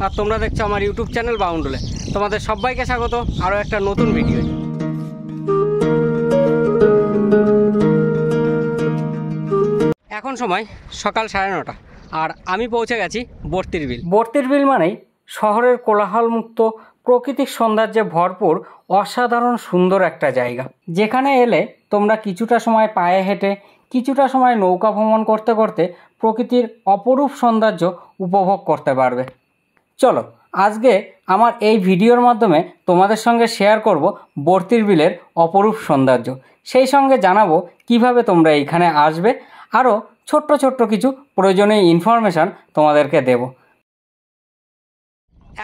আর তোমরা দেখছো আমার ইউটিউব চ্যানেল বাউন্ডুলে। তোমাদের সবাইকে স্বাগত আরও একটা নতুন ভিডিও। এখন সময় সকাল 9:30 আর আমি পৌঁছে গেছি বর্তির বিল। বর্তির বিল মানেই শহরের কোলাহলমুক্ত প্রকৃতিক সৌন্দর্যে ভরপুর অসাধারণ সুন্দর একটা জায়গা, যেখানে এলে তোমরা কিছুটা সময় পায়ে হেঁটে, কিছুটা সময় নৌকা ভ্রমণ করতে করতে প্রকৃতির অপরূপ সৌন্দর্য উপভোগ করতে পারবে। চলো আজকে আমার এই ভিডিওর মাধ্যমে তোমাদের সঙ্গে শেয়ার করব বর্তির বিলের অপরূপ সৌন্দর্য, সেই সঙ্গে জানাবো কিভাবে তোমরা এইখানে আসবে, আরও ছোট্ট ছোট্ট কিছু প্রয়োজনীয় ইনফরমেশান তোমাদেরকে দেব।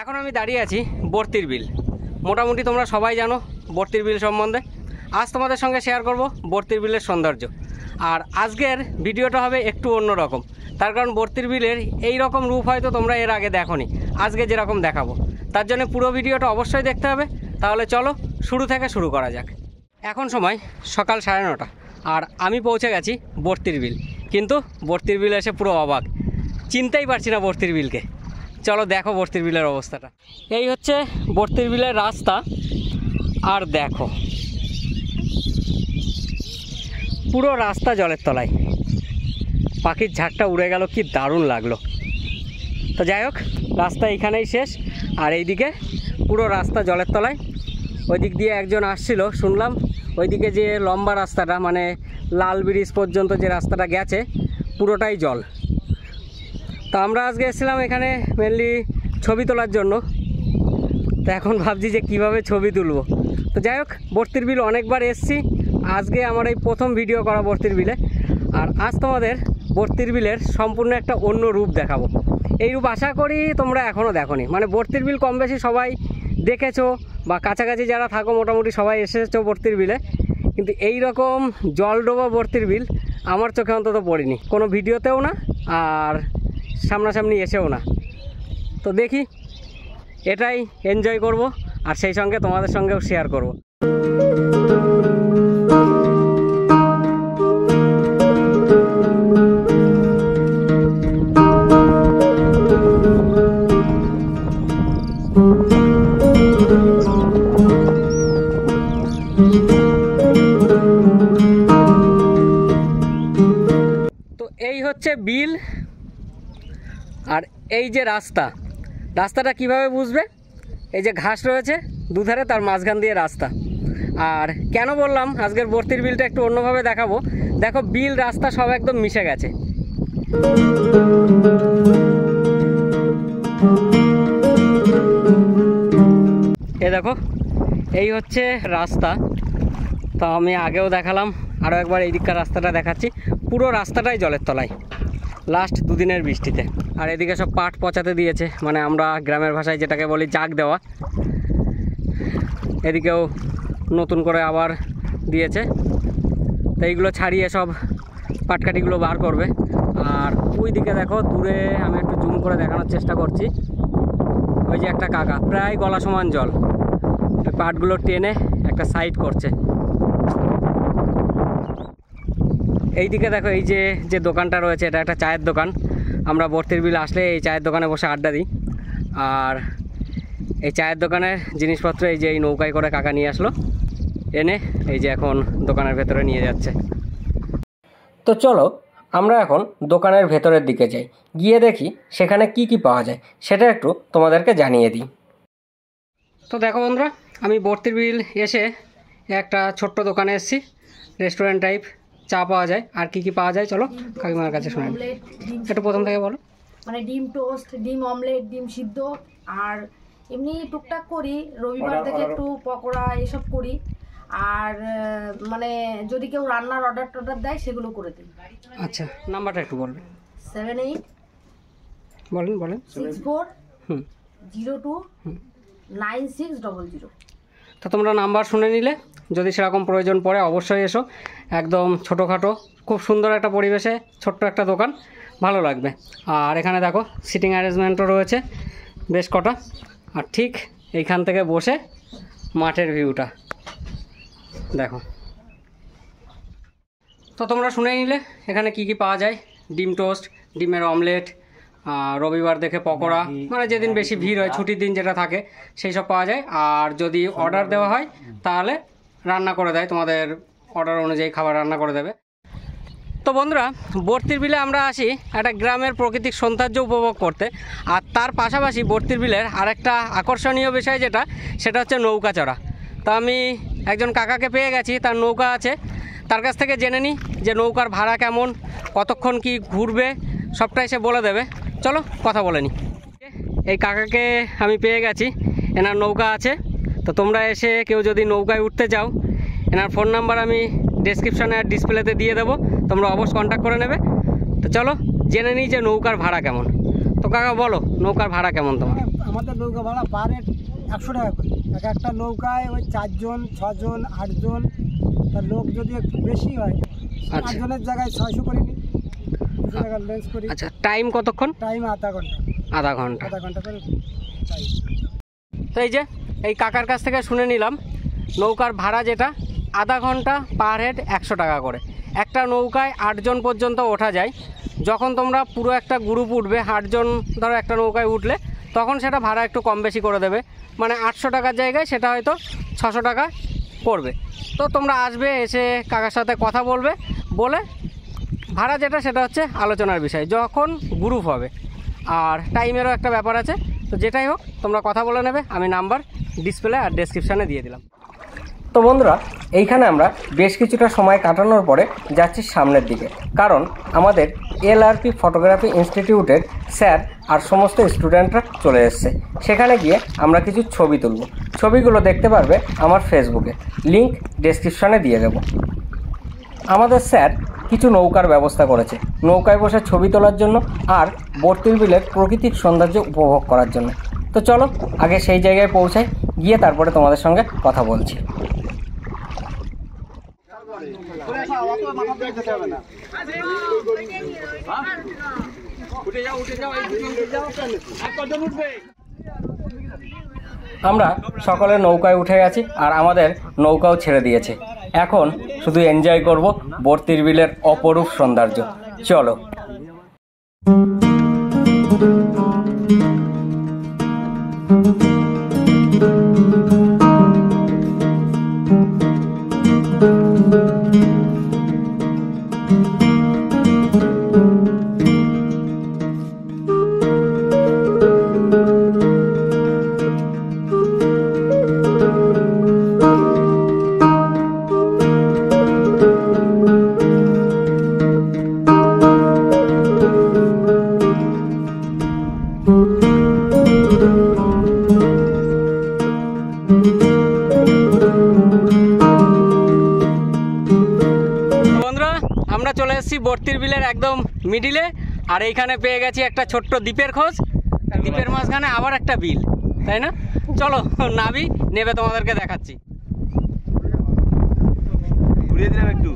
এখন আমি দাঁড়িয়ে আছি বর্তির বিল। মোটামুটি তোমরা সবাই জানো বর্তির বিল সম্বন্ধে। আজ তোমাদের সঙ্গে শেয়ার করব বর্তির বিলের সৌন্দর্য। আর আজকের ভিডিওটা হবে একটু অন্যরকম, তার কারণ বর্তির বিলের এই রকম রূপ হয়তো তোমরা এর আগে দেখোনি। আজকে যেরকম দেখাবো তার জন্য পুরো ভিডিওটা অবশ্যই দেখতে হবে। তাহলে চলো শুরু থেকে শুরু করা যাক। এখন সময় সকাল 9:30 আর আমি পৌঁছে গেছি বর্তির বিল। কিন্তু বর্তির বিল এসে পুরো অবাক, চিনতেই পারছি না বর্তির বিলকে। চলো দেখো বর্তির বিলের অবস্থাটা। এই হচ্ছে বর্তির বিলের রাস্তা, আর দেখো পুরো রাস্তা জলের তলায়। পাখির ঝাঁকটা উড়ে গেল, কি দারুণ লাগলো। তো যাই হোক, রাস্তা এইখানেই শেষ, আর এইদিকে পুরো রাস্তা জলের তলায়। ওই দিক দিয়ে একজন আসছিল শুনলাম, ওইদিকে যে লম্বা রাস্তাটা মানে লাল ব্রিজ পর্যন্ত যে রাস্তাটা গেছে পুরোটাই জল। তো আমরা আজকে এসেছিলাম এখানে মেনলি ছবি তোলার জন্য। তো এখন ভাবছি যে কিভাবে ছবি তুলবো। তো যাই হোক, বর্তির বিল অনেকবার এসছি, আজকে আমার এই প্রথম ভিডিও করা বর্তির বিলে। আর আজ তোমাদের বর্তির বিলের সম্পূর্ণ একটা অন্য রূপ দেখাবো। এই রূপ আশা করি তোমরা এখনও দেখোনি। মানে বর্তির বিল কম বেশি সবাই দেখেছো, বা কাছাকাছি যারা থাকো মোটামুটি সবাই এসেছো বর্তির বিলে, কিন্তু এই রকম জলডোবা বর্তির বিল আমার চোখে অন্তত পড়েনি, কোনো ভিডিওতেও না আর সামনাসামনি এসেও না। তো দেখি, এটাই এনজয় করব, আর সেই সঙ্গে তোমাদের সঙ্গেও শেয়ার করব। তো এই হচ্ছে বিল, আর এই যে রাস্তাটা কিভাবে বুঝবে, এই যে ঘাস রয়েছে দুধারে, তার মাঝখান দিয়ে রাস্তা। আর কেন বললাম আজকের বর্তির বিলটা একটু অন্যভাবে দেখাবো, দেখো বিল রাস্তা সব একদম মিশে গেছে। এ দেখো, এই হচ্ছে রাস্তা। তো আমি আগেও দেখালাম, আরও একবার এই দিককার রাস্তাটা দেখাচ্ছি। পুরো রাস্তাটাই জলের তলায় লাস্ট দুদিনের বৃষ্টিতে। আর এদিকে সব পাট পচাতে দিয়েছে, মানে আমরা গ্রামের ভাষায় যেটাকে বলি জাগ দেওয়া। এদিকেও নতুন করে আবার দিয়েছে। তো এইগুলো ছাড়িয়ে সব পাটকাঠিগুলো বার করবে। আর ওই দিকে দেখো দূরে, আমি একটু জুম করে দেখানোর চেষ্টা করছি, ওই যে একটা কাকা প্রায় গলা সমান জল, পাটগুলো টেনে একটা সাইড করছে। এইদিকে দেখো, এই যে দোকানটা রয়েছে, এটা একটা চায়ের দোকান। আমরা বর্তির বিল আসলে এই চায়ের দোকানে বসে আড্ডা দিই। আর এই চায়ের দোকানের জিনিসপত্র এই যে এই নৌকায় করে কাকা নিয়ে আসলো, এনে এই যে এখন দোকানের ভেতরে নিয়ে যাচ্ছে। তো চলো আমরা এখন দোকানের ভেতরের দিকে যাই, গিয়ে দেখি সেখানে কি কি পাওয়া যায়, সেটা একটু তোমাদেরকে জানিয়ে দিই। তো দেখো বন্ধুরা, আমি বর্তির বিল এসে একটা ছোট্ট দোকানে এসেছি, রেস্টুরেন্ট টাইপ। চা পাওয়া যায়, আর কি কি পাওয়া যায় চলো কাকিমার কাছে শুনে একটু প্রথম থেকে বলো। মানে ডিম টোস্ট, ডিম অমলেট, ডিম সিদ্ধ, আর এমনি টুকটাক করি রবিবার থেকে একটু পকোড়া এসব করি। আর মানে যদি কেউ রান্নার অর্ডার দেয় সেগুলো করে দিই। আচ্ছা, নাম্বারটা একটু বলবেন। 78 বলেন 64 02 9600। তো তোমরা নাম্বার শুনে নিলে, যদি সেরকম প্রয়োজন পড়ে অবশ্যই এসো। একদম ছোটোখাটো, খুব সুন্দর একটা পরিবেশে ছোট্ট একটা দোকান, ভালো লাগবে। আর এখানে দেখো সিটিং অ্যারেঞ্জমেন্টও রয়েছে বেশ কটা। আর ঠিক এইখান থেকে বসে মাঠের ভিউটা দেখো। তো তোমরা শুনে নিলে এখানে কি কি পাওয়া যায়। ডিম টোস্ট, ডিমের অমলেট, রবিবার দেখে পকোড়া, মানে যেদিন বেশি ভিড় হয়, ছুটির দিন যেটা থাকে সেই সব পাওয়া যায়। আর যদি অর্ডার দেওয়া হয় তাহলে রান্না করে দেয়, তোমাদের অর্ডার অনুযায়ী খাবার রান্না করে দেবে। তো বন্ধুরা, বর্তির বিলে আমরা আসি একটা গ্রামের প্রাকৃতিক সৌন্দর্য উপভোগ করতে। আর তার পাশাপাশি বর্তির বিলের আরেকটা আকর্ষণীয় বিষয় সেটা হচ্ছে নৌকা চড়া। তো আমি একজন কাকাকে পেয়ে গেছি, তার নৌকা আছে, তার কাছ থেকে জেনে নিই যে নৌকার ভাড়া কেমন, কতক্ষণ কি ঘুরবে, সবটাই সে বলে দেবে। চলো কথা বলে নিই। এই কাকাকে আমি পেয়ে গেছি, এনার নৌকা আছে। তো তোমরা এসে কেউ যদি নৌকায় উঠতে চাও, এনার ফোন নাম্বার আমি ডেসক্রিপশানে আর ডিসপ্লেতে দিয়ে দেবো, তোমরা অবশ্যই কন্ট্যাক্ট করে নেবে। তো চলো জেনে নিই যে নৌকার ভাড়া কেমন। তো কাকা বলো, নৌকার ভাড়া কেমন তোমার? আমাদের নৌকা ভাড়া পার হেড 100 টাকা করে। একটা নৌকায় ওই 4 জন 6 জন 8 জন, তার লোক যদি একটু বেশি হয় 8 জনের জায়গায় 600 করে নিই, 200 টাকা লেন্স করি। আচ্ছা, টাইম কতক্ষণ? টাইম আধা ঘন্টা। আধা ঘন্টা করে টাইম। তো এই কাকার কাছ থেকে শুনে নিলাম নৌকার ভাড়া যেটা আধা ঘন্টা পার হেড 100 টাকা করে। একটা নৌকায় 8 জন পর্যন্ত ওঠা যায়। যখন তোমরা পুরো একটা গ্রুপ উঠবে, 8 জন ধরো একটা নৌকায় উঠলে, তখন সেটা ভাড়া একটু কম বেশি করে দেবে, মানে 800 টাকার জায়গায় সেটা হয়তো 600 টাকা পড়বে। তো তোমরা আসবে, এসে কাকার সাথে কথা বলবে, বলে ভাড়া যেটা সেটা হচ্ছে আলোচনার বিষয় যখন গ্রুপ হবে। আর টাইমেরও একটা ব্যাপার আছে। তো যেটাই হোক তোমরা কথা বলে নেবে, আমি নাম্বার ডিসপ্লে আর ডেসক্রিপশানে দিয়ে দিলাম। তো বন্ধুরা, এইখানে আমরা বেশ কিছুটা সময় কাটানোর পরে যাচ্ছি সামনের দিকে, কারণ আমাদের এলআরপি ফটোগ্রাফি ইনস্টিটিউটের স্যার আর সমস্ত স্টুডেন্টরা চলে এসছে। সেখানে গিয়ে আমরা কিছু ছবি তুলব। ছবিগুলো দেখতে পারবে আমার ফেসবুকে, লিংক ডেসক্রিপশানে দিয়ে দেব। আমাদের স্যার কিছু নৌকার ব্যবস্থা করেছে, নৌকায় বসে ছবি তোলার জন্য আর বর্তির বিলের প্রাকৃতিক সৌন্দর্য উপভোগ করার জন্য। তো চলো আগে সেই জায়গায় পৌঁছাই, গিয়ে তারপরে তোমাদের সঙ্গে কথা বলছি। আমরা সকলে নৌকায় উঠে গেছি আর আমাদের নৌকাও ছেড়ে দিয়েছে। এখন শুধু এনজয় করব বর্তির বিলের অপরূপ সৌন্দর্য। চলো। আমরা চলে এসেছি বর্তির বিলের একদম মিডিলে, আর এইখানে পেয়ে গেছি একটা ছোট্ট দ্বীপের খোঁজ। দ্বীপের মাঝখানে আবার একটা বিল, তাই না? চলো নাবি, নেবে তোমাদেরকে দেখাচ্ছি। ঘুরিয়ে দিলাম একটু।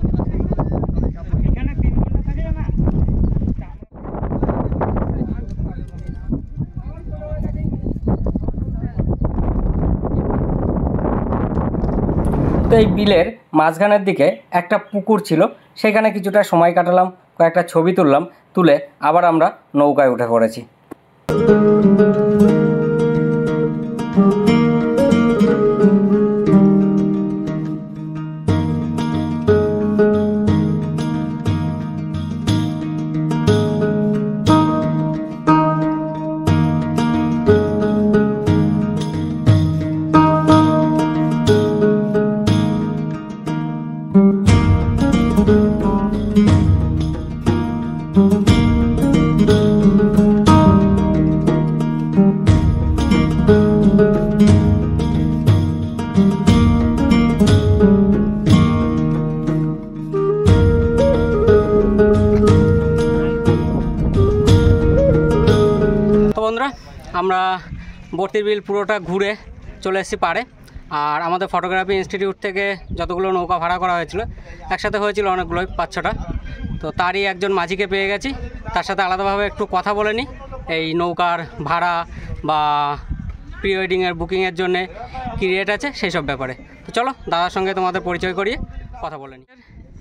তো এই বিলের মাঝখানের দিকে একটা পুকুর ছিল, সেখানে কিছুটা সময় কাটালাম, কয়েকটা ছবি তুললাম, তুলে আবার আমরা নৌকায় উঠে পড়েছি। আমরা বর্তির বিল পুরোটা ঘুরে চলে এসেছি পাড়ে। আর আমাদের ফটোগ্রাফি ইনস্টিটিউট থেকে যতগুলো নৌকা ভাড়া করা হয়েছিল, একসাথে হয়েছিল অনেকগুলোই, 5-6টা। তো তারই একজন মাঝিকে পেয়ে গেছি, তার সাথে আলাদাভাবে একটু কথা বলে নিই এই নৌকার ভাড়া বা প্রি ওয়েডিংয়ের বুকিংয়ের জন্যে কী রেট আছে সেই সব ব্যাপারে। তো চলো দাদার সঙ্গে তোমাদের পরিচয় করিয়ে কথা বলে নিই।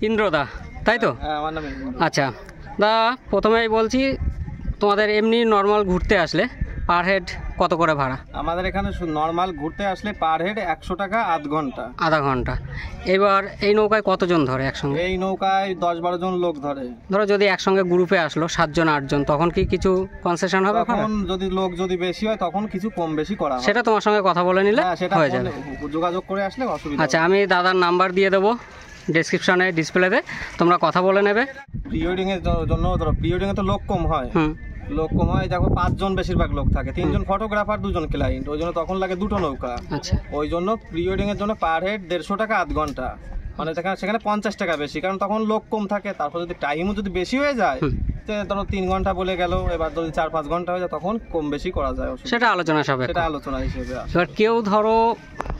ইন্দ্রদা, তাই তো? আমার নাম। আচ্ছা দা, প্রথমেই বলছি তোমাদের এমনি নর্মাল ঘুরতে আসলে পার হেড কত করে ভাড়া? আমাদের এখানে নর্মাল ঘুরতে আসলে পার হেড 100 টাকা আধা ঘন্টা। এবার এই নৌকায় কতজন ধরে একসঙ্গে? এই নৌকায় 10-12 জন লোক ধরে। ধরো যদি একসঙ্গে গ্রুপে আসলো 7 জন 8 জন, তখন কি কিছু কনসেশন হবে? তখন যদি লোক যদি বেশি হয় তখন কিছু কম বেশি করা হয়। সেটা তোমার সঙ্গে কথা বলে নিলে হয়ে যাবে, যোগাযোগ করে আসলে অসুবিধা। আচ্ছা, আমি দাদার নাম্বার দিয়ে দেবো ডেসক্রিপশনে, ডিসপ্লেতে, তোমরা কথা বলে নেবে। প্রি ওয়েডিং এর জন্য ধরো প্রি ওয়েডিং এ তো লোক কম হয়, দেখো 5 জন বেশিরভাগ লোক থাকে, 3 জন ফটোগ্রাফার 2 জন ক্লায়েন্ট, ওই জন্য তখন লাগে 2টো নৌকা। আচ্ছা, ওই জন্য প্রি ওয়েডিং এর জন্য পার হেড 150 টাকা আধ ঘন্টা, মানে সেখানে 50 টাকা বেশি, কারণ তখন লোক কম থাকে। তারপর যদি টাইমও যদি বেশি হয়ে যায়, ধরো 3 ঘন্টা বলে গেল, এবার যদি 4-5 ঘন্টা হয়ে যায় তখন কম বেশি করা যায়, সেটা আলোচনা হিসেবে। এবার কেউ ধরো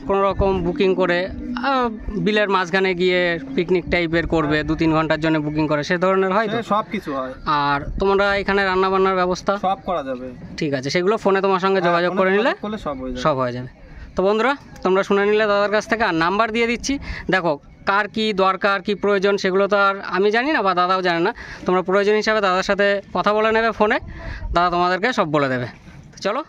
কোনো রকম বুকিং করে বিলের মাঝখানে গিয়ে পিকনিক টাইপের করবে, 2-3 ঘন্টার জন্য বুকিং করে, সে ধরনের হয় তো? সব কিছু হয়। আর তোমরা এখানে রান্না বান্নার ব্যবস্থা সব করা যাবে? ঠিক আছে, সেগুলো ফোনে তোমার সঙ্গে যোগাযোগ করে নিলে সব হয়ে যাবে। তো বন্ধুরা, তোমরা শুনে নিলে দাদার কাছ থেকে, আর নাম্বার দিয়ে দিচ্ছি। দেখো, কার কি দরকার, কি প্রয়োজন, সেগুলো তো আর আমি জানি না বা দাদাও জানে না। তোমরা প্রয়োজন হিসাবে দাদার সাথে কথা বলে নেবে ফোনে, দাদা তোমাদেরকে সব বলে দেবে। চলো,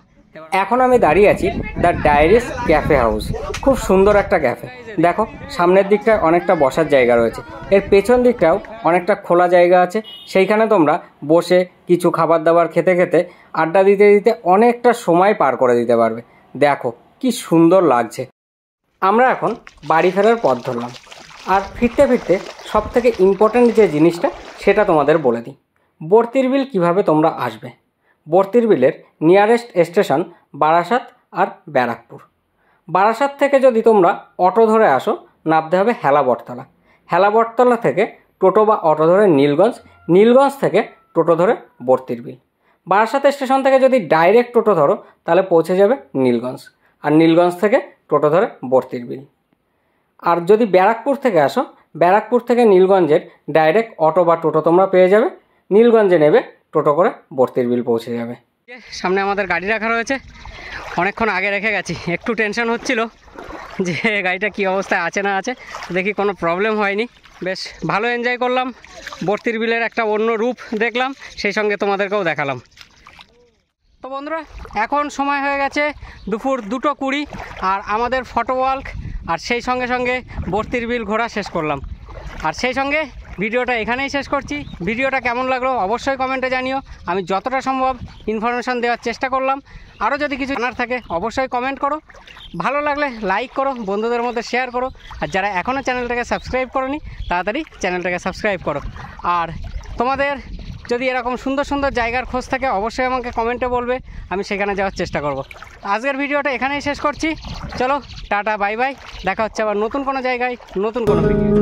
এখন আমি দাঁড়িয়ে আছি দ্য ডায়েরিস ক্যাফে হাউস। খুব সুন্দর একটা ক্যাফে। দেখো, সামনের দিকটায় অনেকটা বসার জায়গা রয়েছে, এর পেছন দিকটাও অনেকটা খোলা জায়গা আছে। সেইখানে তোমরা বসে কিছু খাবার দাবার খেতে খেতে, আড্ডা দিতে দিতে অনেকটা সময় পার করে দিতে পারবে। দেখো কি সুন্দর লাগছে। আমরা এখন বাড়ি ফেরার পথ ধরলাম, আর ফিরতে ফিরতে সব থেকে ইম্পর্ট্যান্ট যে জিনিসটা সেটা তোমাদের বলে দিই। বর্তির বিল কীভাবে তোমরা আসবে। বর্তির বিলের নিয়ারেস্ট স্টেশন বারাসাত আর ব্যারাকপুর। বারাসাত থেকে যদি তোমরা অটো ধরে আসো, নামতে হবে হেলাবটতলা। হেলাবটতলা থেকে টোটো বা অটো ধরে নীলগঞ্জ, নীলগঞ্জ থেকে টোটো ধরে বর্তির বিল। বারাসাত স্টেশন থেকে যদি ডাইরেক্ট টোটো ধরো তাহলে পৌঁছে যাবে নীলগঞ্জ, আর নীলগঞ্জ থেকে টোটো ধরে বর্তির বিল। আর যদি ব্যারাকপুর থেকে আসো, ব্যারাকপুর থেকে নীলগঞ্জের ডাইরেক্ট অটো বা টোটো তোমরা পেয়ে যাবে, নীলগঞ্জে নেবে, টোটো করে বর্তির বিল পৌঁছে যাবে। সামনে আমাদের গাড়ি রাখা রয়েছে, অনেকক্ষণ আগে রেখে গেছি, একটু টেনশন হচ্ছিল যে গাড়িটা কী অবস্থায় আছে না আছে। দেখি কোনো প্রবলেম হয়নি, বেশ ভালো এনজয় করলাম। বর্তির বিলের একটা অন্য রূপ দেখলাম, সেই সঙ্গে তোমাদেরকেও দেখালাম। তো বন্ধুরা, এখন সময় হয়ে গেছে দুপুর 2:20, আর আমাদের ফটো ওয়াক আর সেই সঙ্গে সঙ্গে বর্তির বিল ঘোরা শেষ করলাম। আর সেই সঙ্গে ভিডিওটা এখানেই শেষ করছি। ভিডিওটা কেমন লাগলো অবশ্যই কমেন্টে জানিও। আমি যতটা সম্ভব ইনফরমেশান দেওয়ার চেষ্টা করলাম। আরও যদি কিছু জানার থাকে অবশ্যই কমেন্ট করো, ভালো লাগলে লাইক করো, বন্ধুদের মধ্যে শেয়ার করো, আর যারা এখনও চ্যানেলটাকে সাবস্ক্রাইব করোনি তাড়াতাড়ি চ্যানেলটাকে সাবস্ক্রাইব করো। আর তোমাদের যদি এরকম সুন্দর সুন্দর জায়গার খোঁজ থাকে অবশ্যই আমাকে কমেন্টে বলবে, আমি সেখানে যাওয়ার চেষ্টা করব। আজকের ভিডিওটা এখানেই শেষ করছি। চলো, টাটা, বাই বাই। দেখা হচ্ছে আবার নতুন কোনো জায়গায়, নতুন কোনো ভিডিও।